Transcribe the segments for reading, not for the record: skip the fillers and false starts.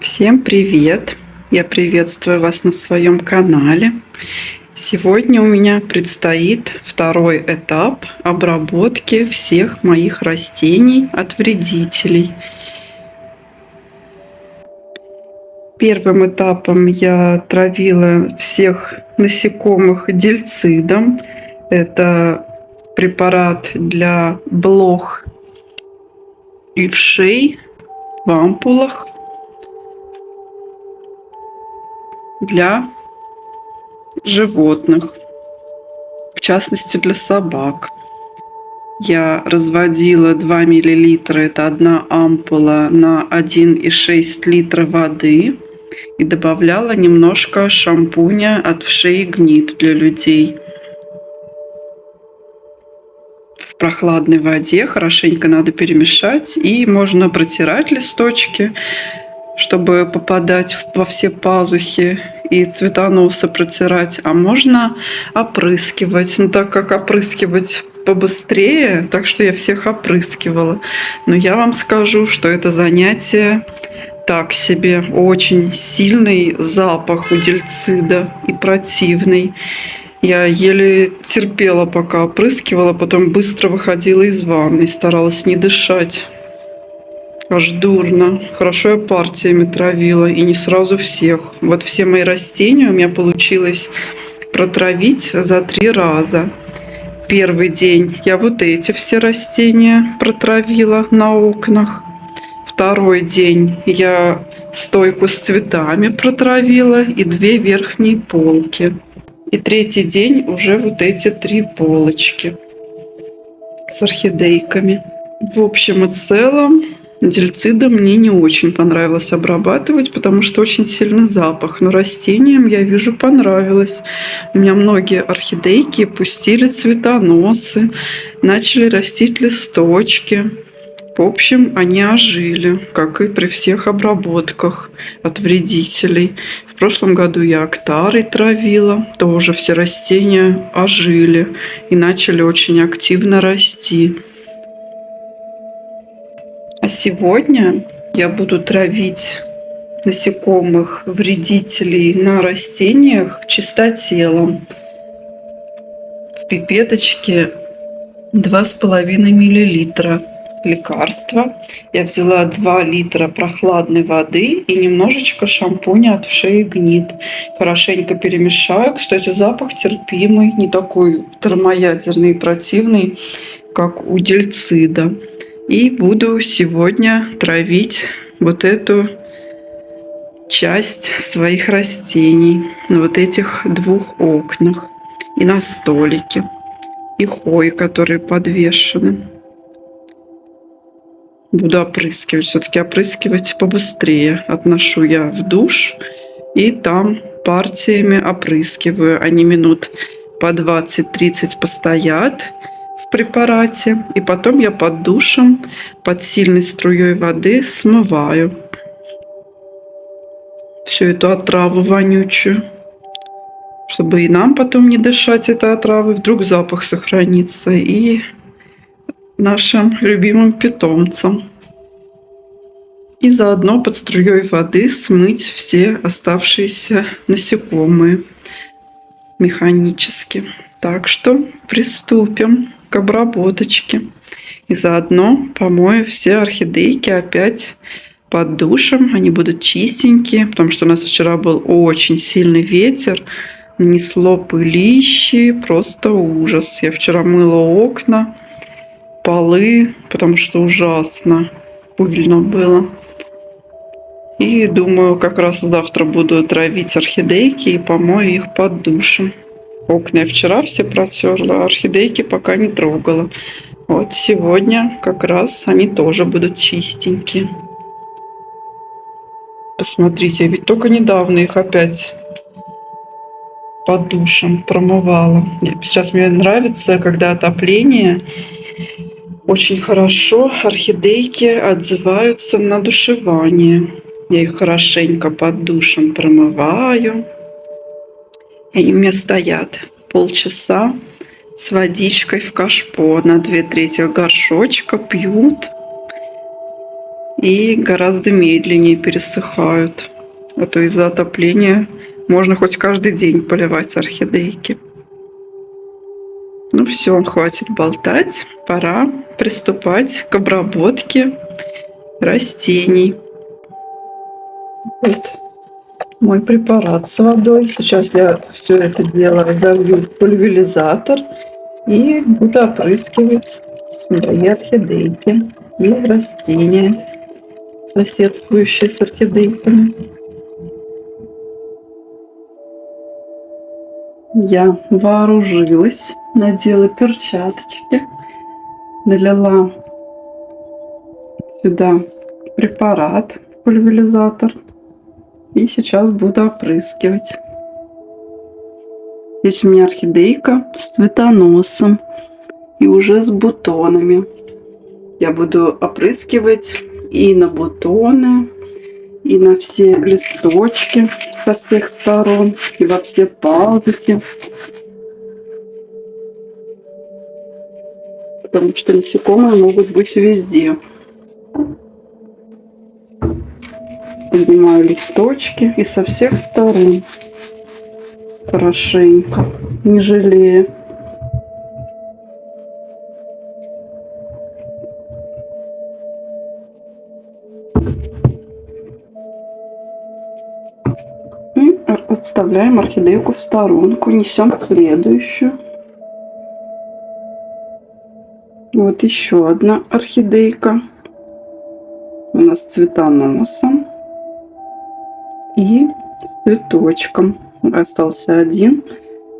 Всем привет! Я приветствую вас на своем канале. Сегодня у меня предстоит второй этап обработки всех моих растений от вредителей. Первым этапом я травила всех насекомых дельцидом. Это препарат для блох и вшей в ампулах для животных, в частности для собак. Я разводила 2 мл, это одна ампула, на 1,6 литра воды и добавляла немножко шампуня от вшей и гнид для людей. В прохладной воде хорошенько надо перемешать, и можно протирать листочки, чтобы попадать во все пазухи, и цветоносы протирать, а можно опрыскивать. Но так как опрыскивать побыстрее, так что я всех опрыскивала. Но я вам скажу, что это занятие так себе. Очень сильный запах у дельцида и противный. Я еле терпела, пока опрыскивала, потом быстро выходила из ванной, старалась не дышать. Аж дурно. Хорошо я партиями травила, и не сразу всех. Вот все мои растения у меня получилось протравить за 3 раза. Первый день я вот эти все растения протравила на окнах. Второй день я стойку с цветами протравила и 2 верхние полки. И третий день уже вот эти 3 полочки с орхидейками. В общем и целом, дельцидом мне не очень понравилось обрабатывать, потому что очень сильный запах. Но растениям, я вижу, понравилось. У меня многие орхидейки пустили цветоносы, начали растить листочки. В общем, они ожили, как и при всех обработках от вредителей. В прошлом году я актарой травила, тоже все растения ожили и начали очень активно расти. А сегодня я буду травить насекомых вредителей на растениях чистотелом. В пипеточке 2,5 мл лекарства. Я взяла 2 литра прохладной воды и немножечко шампуня от вшей и гнид. Хорошенько перемешаю. Кстати, запах терпимый, не такой термоядерный и противный, как у дельцида. И буду сегодня травить вот эту часть своих растений на вот этих 2 окнах и на столике, и хои, которые подвешены. Буду опрыскивать. Все-таки опрыскивать побыстрее. Отношу я в душ и там партиями опрыскиваю. Они минут по 20-30 постоят в препарате, и потом я под душем, под сильной струей воды смываю всю эту отраву вонючую, чтобы и нам потом не дышать этой отравой, вдруг запах сохранится, и нашим любимым питомцам. И заодно под струей воды смыть все оставшиеся насекомые механически. Так что приступим к обработочке. И заодно помою все орхидейки опять под душем. Они будут чистенькие, потому что у нас вчера был очень сильный ветер. Нанесло пылищи, просто ужас. Я вчера мыла окна, полы, потому что ужасно пыльно было. И думаю, как раз завтра буду травить орхидейки и помою их под душем. Окна я вчера все протерла, а орхидейки пока не трогала. Вот сегодня как раз они тоже будут чистенькие. Посмотрите, я ведь только недавно их опять под душем промывала. Сейчас мне нравится, когда отопление, очень хорошо орхидейки отзываются на душевание. Я их хорошенько под душем промываю. И они у меня стоят полчаса с водичкой в кашпо на 2/3 горшочка, пьют. и гораздо медленнее пересыхают. А то из-за отопления можно хоть каждый день поливать орхидейки. Ну все, хватит болтать. Пора приступать к обработке растений. Вот мой препарат с водой. Сейчас я все это дело залью в пульверизатор и буду опрыскивать свои орхидейки и растения, соседствующие с орхидейками. Я вооружилась, надела перчаточки, налила сюда препарат в пульверизатор и сейчас буду опрыскивать. Здесь у меня орхидейка с цветоносом и уже с бутонами. Я буду опрыскивать и на бутоны, и на все листочки со всех сторон, и во все пазухи. Потому что насекомые могут быть везде. Поднимаю листочки и со всех сторон. Хорошенько, не жалея. И отставляем орхидейку в сторонку, несем следующую. Вот еще одна орхидейка. У нас с цветоносом и с цветочком. Остался один.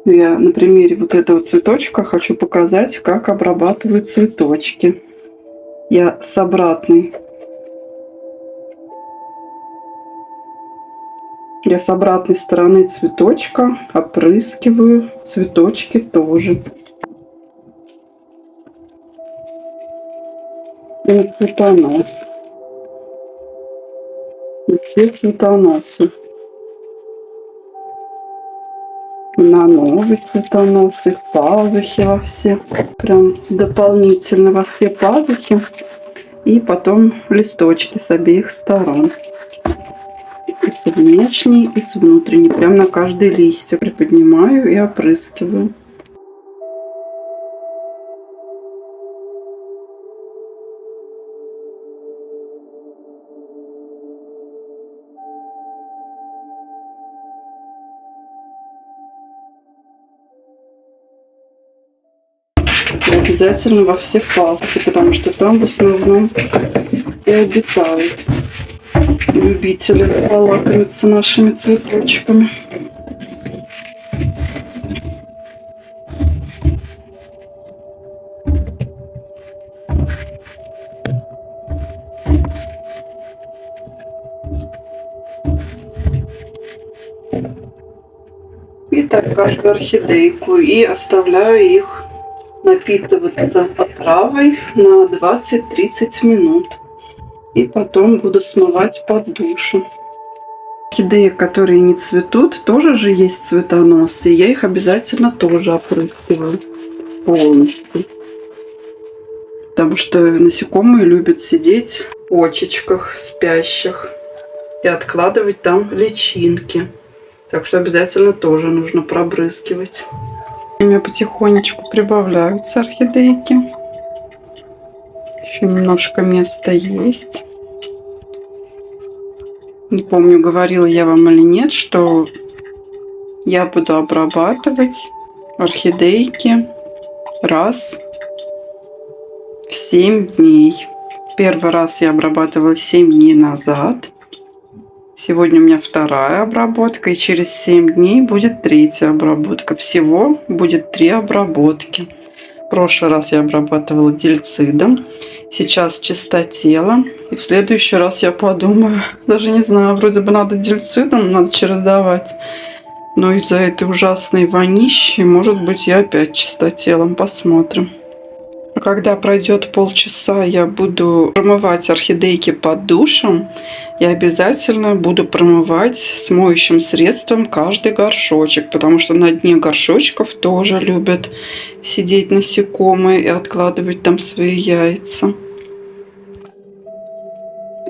Я на примере вот этого цветочка хочу показать, как обрабатывают цветочки. Я с обратной стороны цветочка опрыскиваю цветочки тоже. И цветонос. И все цветоносы. На новый цветонос и в пазухи во все. Прям дополнительно во все пазухи. И потом листочки с обеих сторон. И с внешней, и с внутренней. Прям на каждый листик приподнимаю и опрыскиваю. И обязательно во все пазухи, потому что там в основном и обитают любители полакомиться нашими цветочками. И так каждую орхидейку. И оставляю их напитываться отравой на 20-30 минут. И потом буду смывать под душем. Орхидеи, которые не цветут, тоже же есть цветоносы. Я их обязательно тоже опрыскиваю полностью. Потому что насекомые любят сидеть в почечках спящих и откладывать там личинки. Так что обязательно тоже нужно пробрызгивать. У меня потихонечку прибавляются орхидейки. Еще немножко места есть. Не помню, говорила я вам или нет, что я буду обрабатывать орхидейки раз в 7 дней. Первый раз я обрабатывала 7 дней назад. Сегодня у меня вторая обработка, и через 7 дней будет третья обработка. Всего будет 3 обработки. В прошлый раз я обрабатывала дельцидом, сейчас чистотелом. И в следующий раз я подумаю, даже не знаю, вроде бы надо дельцидом, надо чередовать. Но из-за этой ужасной вонищи, может быть, я опять чистотелом, посмотрим. А когда пройдет полчаса, я буду промывать орхидейки под душем. Я обязательно буду промывать с моющим средством каждый горшочек, потому что на дне горшочков тоже любят сидеть насекомые и откладывать там свои яйца.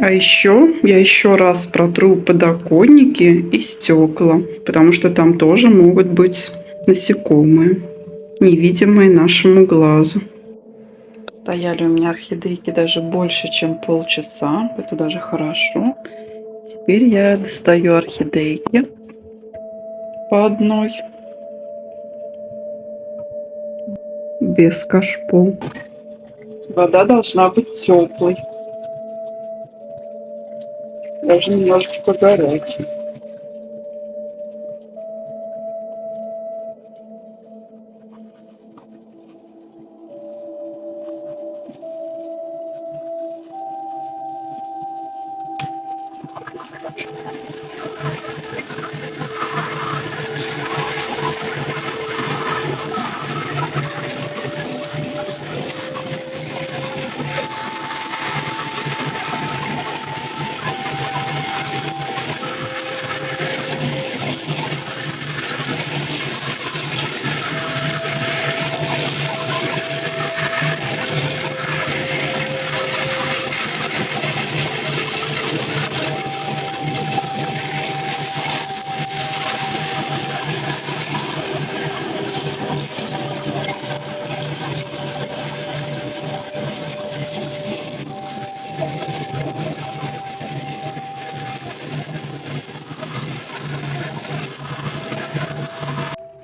А еще я еще раз протру подоконники и стекла, потому что там тоже могут быть насекомые, невидимые нашему глазу. Стояли у меня орхидейки даже больше, чем полчаса. Это даже хорошо. Теперь я достаю орхидейки по одной, без кашпо. Вода должна быть теплой, даже немножечко горячей.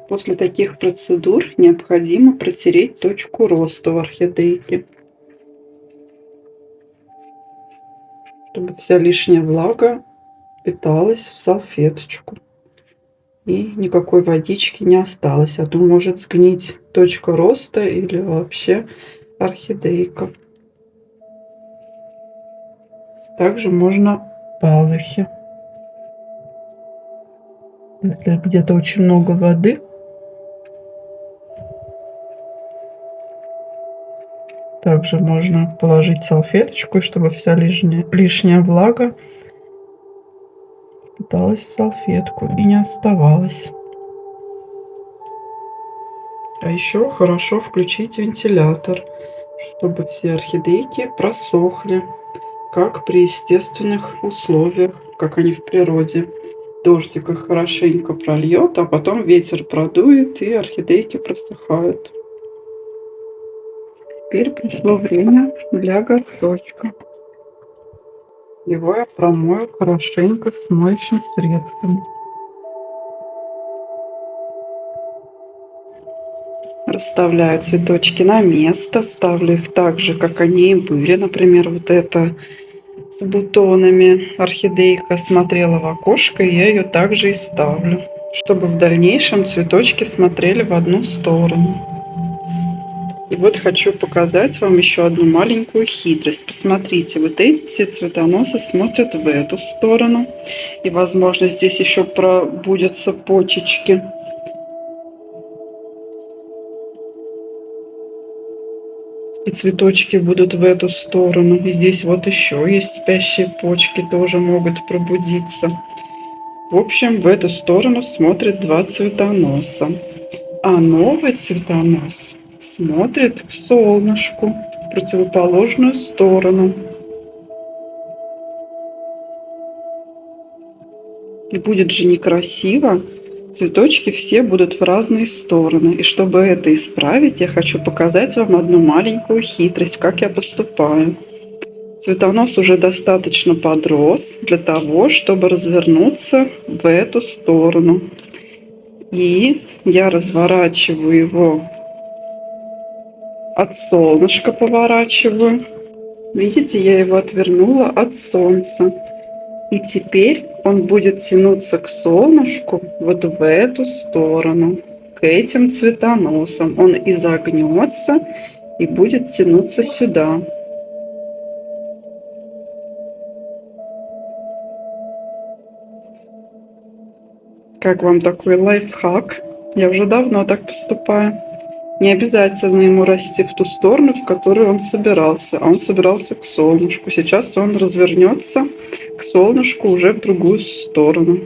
После таких процедур необходимо протереть точку роста у орхидейки, чтобы вся лишняя влага впиталась в салфеточку и никакой водички не осталось, а то может сгнить точка роста или вообще орхидейка. Также можно пазухи. Если где-то очень много воды, также можно положить салфеточку, чтобы вся лишняя влага впиталась в салфетку и не оставалась. А еще хорошо включить вентилятор, чтобы все орхидейки просохли, как при естественных условиях, как они в природе. Дождик их хорошенько прольет, а потом ветер продует, и орхидейки просыхают. Теперь пришло время для горшочка. Его я промою хорошенько с моющим средством. Расставляю цветочки на место, ставлю их так же, как они и были. Например, вот это с бутонами орхидейка смотрела в окошко, и я ее также и ставлю, чтобы в дальнейшем цветочки смотрели в одну сторону. И вот хочу показать вам еще одну маленькую хитрость. Посмотрите, вот эти цветоносы смотрят в эту сторону. И, возможно, здесь еще пробудятся почечки. И цветочки будут в эту сторону. И здесь вот еще есть спящие почки, тоже могут пробудиться. В общем, в эту сторону смотрят два цветоноса. А новый цветонос смотрит к солнышку, в противоположную сторону. И будет же некрасиво. Цветочки все будут в разные стороны. И чтобы это исправить, я хочу показать вам одну маленькую хитрость, как я поступаю. Цветонос уже достаточно подрос для того, чтобы развернуться в эту сторону. И я разворачиваю его от солнышка, поворачиваю. Видите, я его отвернула от солнца. И теперь он будет тянуться к солнышку вот в эту сторону, к этим цветоносам. Он изогнется и будет тянуться сюда. Как вам такой лайфхак? Я уже давно так поступаю. Не обязательно ему расти в ту сторону, в которую он собирался. А он собирался к солнышку. Сейчас он развернется к солнышку уже в другую сторону.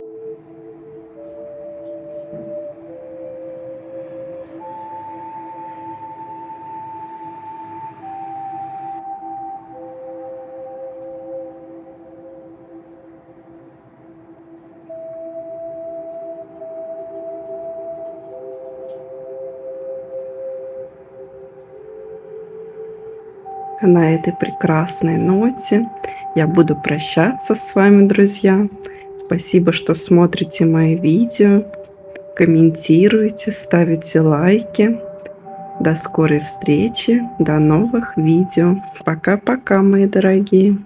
На этой прекрасной ноте я буду прощаться с вами, друзья. Спасибо, что смотрите мои видео, комментируете, ставите лайки. До скорой встречи, до новых видео. Пока-пока, мои дорогие.